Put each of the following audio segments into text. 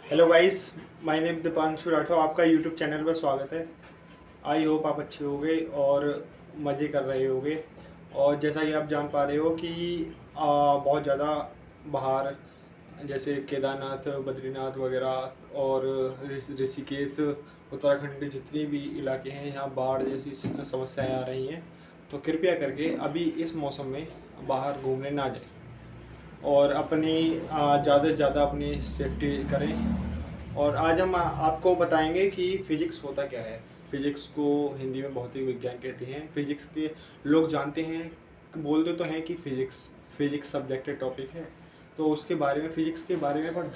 Hello guys, my name Deepanshu Rathore. आपका YouTube channel पर स्वागत है। आई होप आप अच्छे होंगे और मज़े कर रहे होंगे। और जैसा कि आप जान पा रहे हो कि बहुत ज़्यादा बाहर जैसे केदारनाथ, बद्रीनाथ वगैरह और ऋषिकेश, उत्तराखंड के जितने भी इलाके हैं, यहाँ बाढ़ जैसी समस्याएं आ रही हैं। तो कृपया करके अभी इस मौसम में बाहर घूमने ना जाएं और अपनी ज़्यादा से ज़्यादा अपनी सेफ्टी करें। और आज हम आपको बताएंगे कि फिजिक्स होता क्या है। फिजिक्स को हिंदी में भौतिक विज्ञान कहते हैं। फिजिक्स के लोग जानते हैं, बोलते तो हैं कि फिजिक्स सब्जेक्टेड टॉपिक है, तो उसके बारे में, फिजिक्स के बारे में पर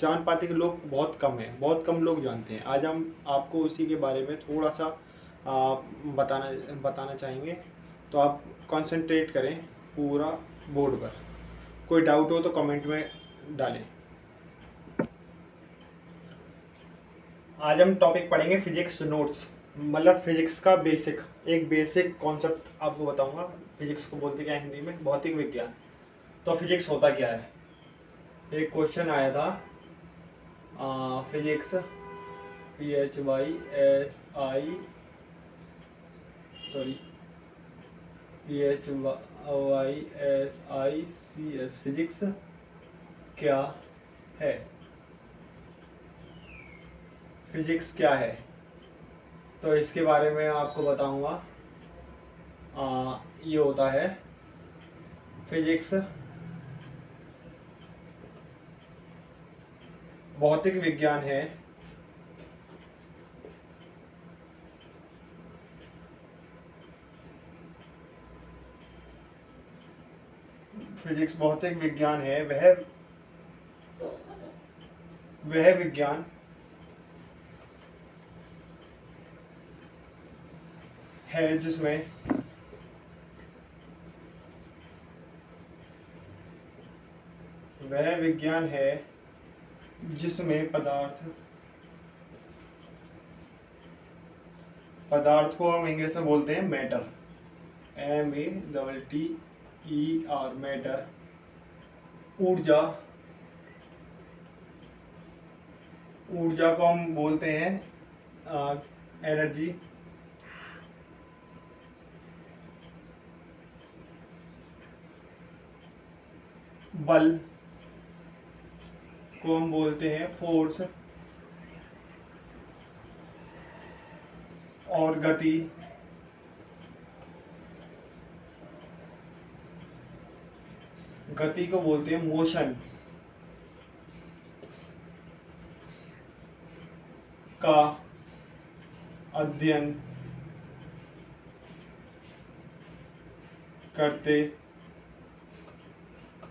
जान पाते के लोग बहुत कम हैं, बहुत कम लोग जानते हैं। आज हम आपको उसी के बारे में थोड़ा सा बताना चाहेंगे। तो आप कंसंट्रेट करें पूरा बोर्ड पर। कोई डाउट हो तो कमेंट में डालें। आज हम टॉपिक पढ़ेंगे फिजिक्स नोट्स, मतलब फिजिक्स का एक बेसिक कॉन्सेप्ट आपको बताऊंगा। फिजिक्स को बोलते क्या है हिंदी में? भौतिक विज्ञान। तो फिजिक्स होता क्या है? एक क्वेश्चन आया था, फिजिक्स सॉरी PHYSICS, फिजिक्स क्या है? फिजिक्स क्या है? तो इसके बारे में आपको बताऊंगा। ये होता है फिजिक्स भौतिक विज्ञान है। फिजिक्स भौतिक विज्ञान है, वह विज्ञान है जिसमें वह विज्ञान है जिसमें पदार्थ को हम इंग्लिश में बोलते हैं मैटर, METTER, मैटर। ऊर्जा को हम बोलते हैं एनर्जी। बल को हम बोलते हैं फोर्स। और गति को बोलते हैं मोशन। का अध्ययन करते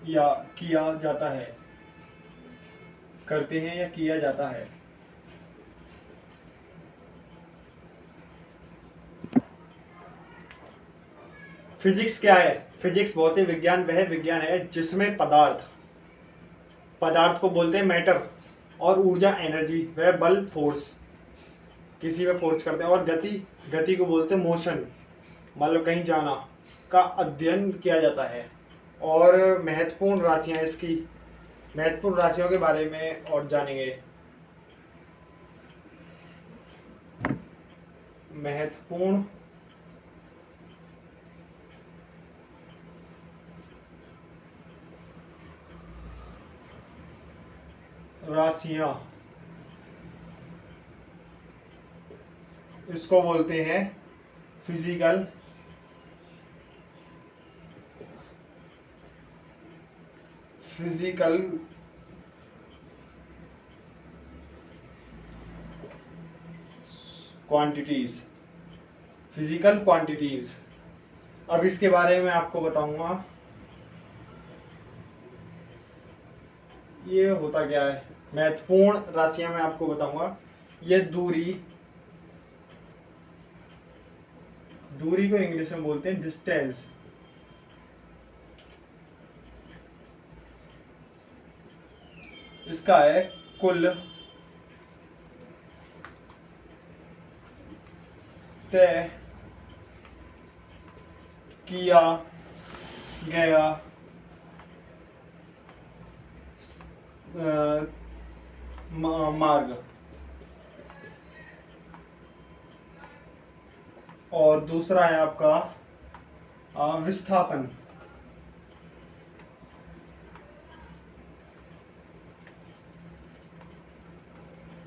या किया जाता है, करते हैं या किया जाता है। फिजिक्स क्या है? फिजिक्स भौतिक विज्ञान वह विज्ञान है जिसमें पदार्थ को बोलते हैं मैटर, और ऊर्जा एनर्जी, वह बल फोर्स, किसी पे फोर्स करते हैं। और गति को बोलते हैं मोशन, मतलब कहीं जाना, का अध्ययन किया जाता है। और महत्वपूर्ण राशियां, इसकी महत्वपूर्ण राशियों के बारे में और जानेंगे। महत्वपूर्ण राशियां, इसको बोलते हैं फिजिकल क्वांटिटीज। अब इसके बारे में आपको बताऊंगा ये होता क्या है। महत्वपूर्ण राशियां मैं आपको बताऊंगा। ये दूरी को इंग्लिश में बोलते हैं डिस्टेंस। इसका है कुल तय किया गया मार्ग। और दूसरा है आपका विस्थापन।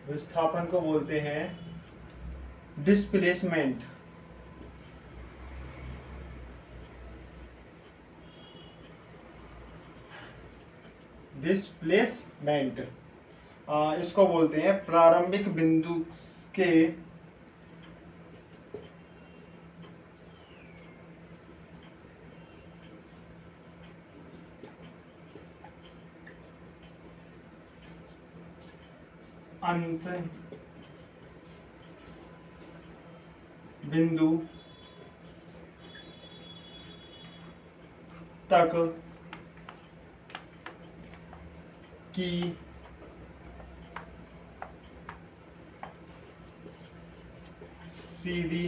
विस्थापन को बोलते हैं डिस्प्लेसमेंट। डिस्प्लेसमेंट इसको बोलते हैं प्रारंभिक बिंदु के अंत बिंदु तक की सीधी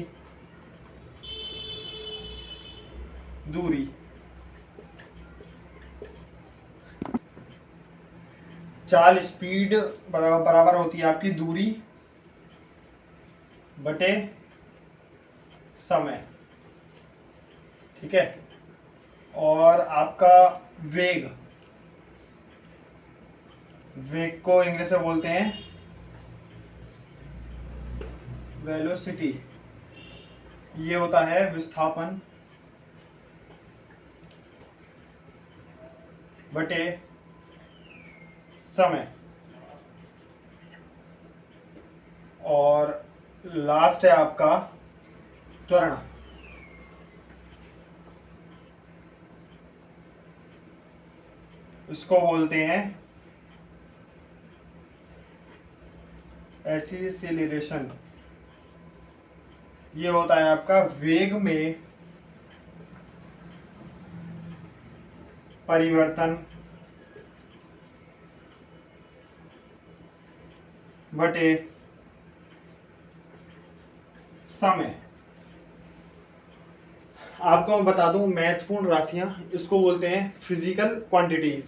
दूरी। चाल स्पीड बराबर होती है आपकी दूरी बटे समय। ठीक है। और आपका वेग, वेग को इंग्लिश में बोलते हैं वेलोसिटी। ये होता है विस्थापन बटे समय। और लास्ट है आपका त्वरण। इसको बोलते हैं एक्सीलरेशन। ये होता है आपका वेग में परिवर्तन बटे समय। आपको मैं बता दूं, महत्वपूर्ण राशियां इसको बोलते हैं फिजिकल क्वांटिटीज।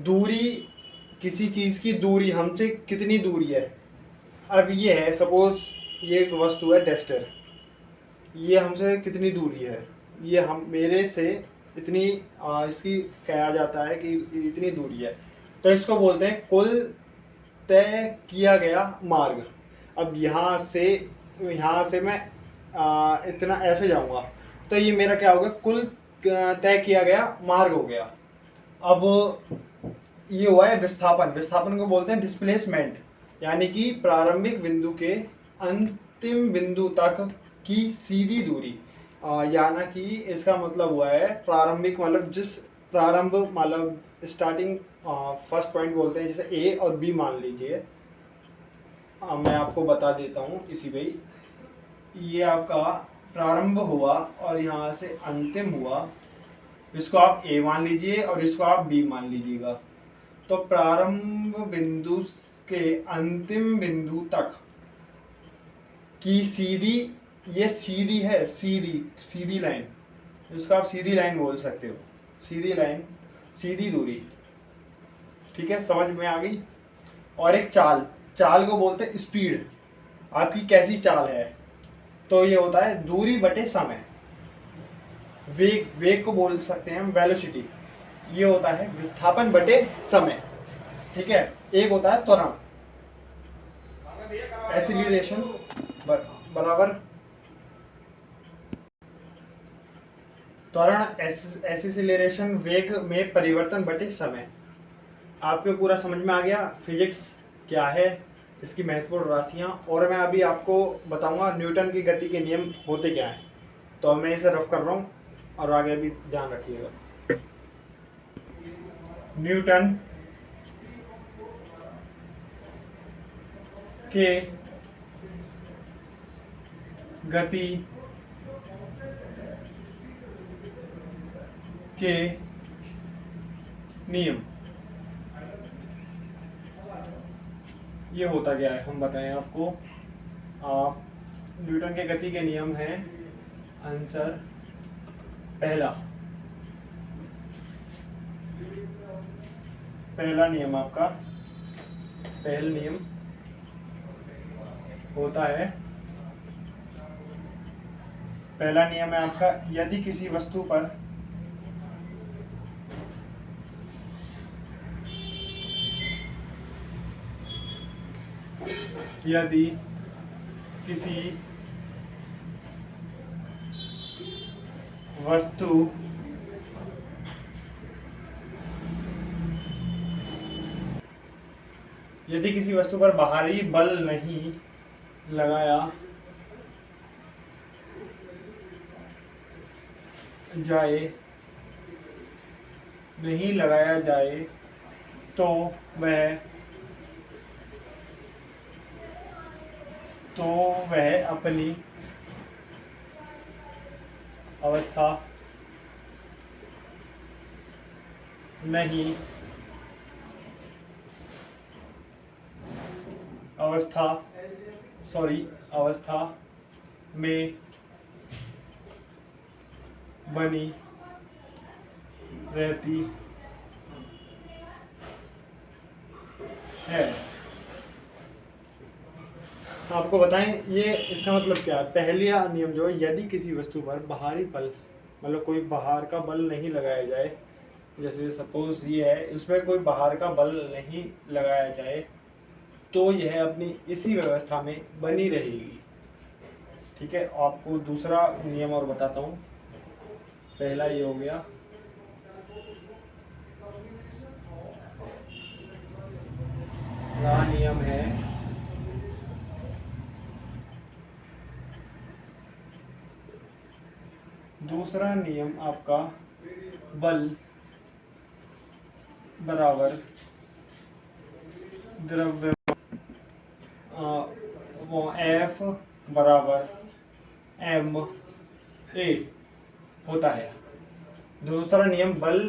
दूरी, किसी चीज की दूरी, हमसे कितनी दूरी है। अब ये है, सपोज ये एक वस्तु है डस्टर, ये हमसे कितनी दूरी है, ये हम मेरे से इतनी इसकी कहा जाता है कि इतनी दूरी है, तो इसको बोलते हैं कुल तय किया गया मार्ग। अब यहाँ से मैं इतना ऐसे जाऊंगा, तो ये मेरा क्या होगा, कुल तय किया गया मार्ग हो गया। अब ये हुआ है विस्थापन। विस्थापन को बोलते हैं डिस्प्लेसमेंट, यानी कि प्रारंभिक बिंदु के अंतिम बिंदु तक की सीधी दूरी। यानी कि इसका मतलब हुआ है प्रारंभिक, मतलब जिस प्रारंभ मतलब स्टार्टिंग फर्स्ट पॉइंट बोलते हैं, जैसे ए और बी मान लीजिए। मैं आपको बता देता हूँ इसी पे ही। ये आपका प्रारंभ हुआ और यहाँ से अंतिम हुआ, इसको आप ए मान लीजिए और इसको आप बी मान लीजिएगा। तो प्रारंभ बिंदु के अंतिम बिंदु तक की सीधी, ये सीधी है, सीधी लाइन, इसको आप सीधी लाइन बोल सकते हो, सीधी लाइन, सीधी दूरी। ठीक है, समझ में आ गई। और एक चाल, चाल को बोलते हैं स्पीड, आपकी कैसी चाल है, तो ये होता है दूरी बटे समय। वेग, वेग को बोल सकते हैं हम वेलोसिटी। ये होता है विस्थापन बटे समय। ठीक है। एक होता है त्वरण, एक्सीलरेशन बराबर त्वरण, एक्सीलरेशन वेग में परिवर्तन बटे समय। आपको पूरा समझ में आ गया फिजिक्स क्या है, इसकी महत्वपूर्ण राशियां। और मैं अभी आपको बताऊंगा न्यूटन की गति के नियम होते क्या हैं। तो मैं इसे रफ कर रहा हूँ और आगे भी ध्यान रखिएगा। न्यूटन के गति के नियम, ये होता क्या है हम बताएं आपको। न्यूटन के गति के नियम है, आंसर पहला नियम आपका, पहला नियम होता है, पहला नियम है आपका, यदि किसी वस्तु पर यदि किसी वस्तु पर बाहरी बल नहीं लगाया जाए तो वह अपनी अवस्था में बनी रहती है। आपको बताएं ये इसका मतलब क्या है। पहला नियम जो है, यदि किसी वस्तु पर बाहरी बल, मतलब कोई बाहर का बल नहीं लगाया जाए, जैसे सपोज ये है, इसमें कोई बाहर का बल नहीं लगाया जाए तो यह अपनी इसी व्यवस्था में बनी रहेगी। ठीक है, आपको दूसरा नियम और बताता हूँ। पहला ये हो गया, नियम है दूसरा नियम आपका, बल बराबर द्रव्य, वो F बराबर ma होता है। दूसरा नियम, बल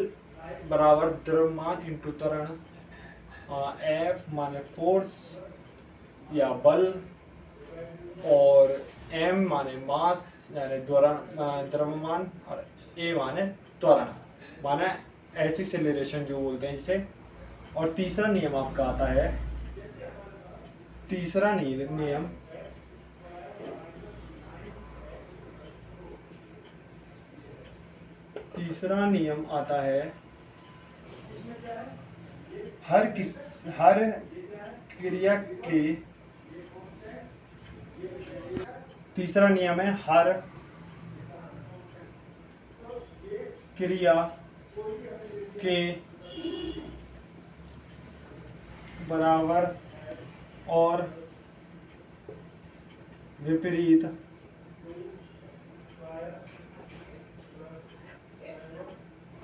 बराबर द्रव्यमान इंटू त्वरण, F माने फोर्स या बल, और m माने मास यानी द्रव्यमान, और a माने त्वरण, माने एक्सीलरेशन जो बोलते हैं इसे। और तीसरा नियम आपका आता है, तीसरा नियम आता है, हर क्रिया के, तीसरा नियम है हर क्रिया के बराबर और विपरीत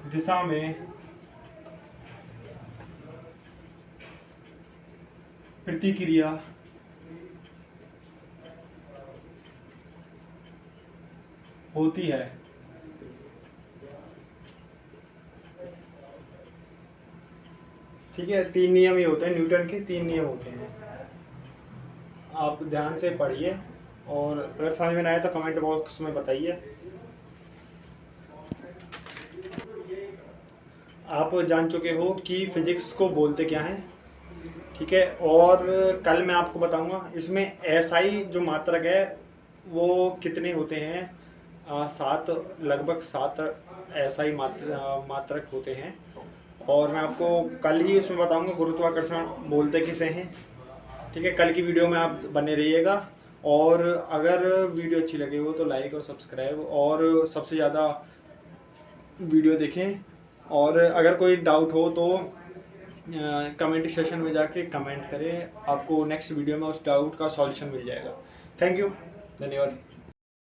दिशा में प्रतिक्रिया होती है। ठीक है, 3 नियम ही होते हैं, न्यूटन के 3 नियम होते हैं। आप ध्यान से पढ़िए, और अगर समझ में ना आए तो कमेंट बॉक्स में बताइए। आप जान चुके हो कि फिजिक्स को बोलते क्या हैं। ठीक है, और कल मैं आपको बताऊंगा इसमें SI जो मात्रक है वो कितने होते हैं। 7, लगभग 7 SI मात्रक होते हैं। और मैं आपको कल ही उसमें बताऊंगा गुरुत्वाकर्षण बोलते किसे हैं। ठीक है, कल की वीडियो में आप बने रहिएगा। और अगर वीडियो अच्छी लगी हो तो लाइक और सब्सक्राइब, और सबसे ज़्यादा वीडियो देखें। और अगर कोई डाउट हो तो कमेंट सेशन में जाके कमेंट करें, आपको नेक्स्ट वीडियो में उस डाउट का सॉल्यूशन मिल जाएगा। थैंक यू, धन्यवाद।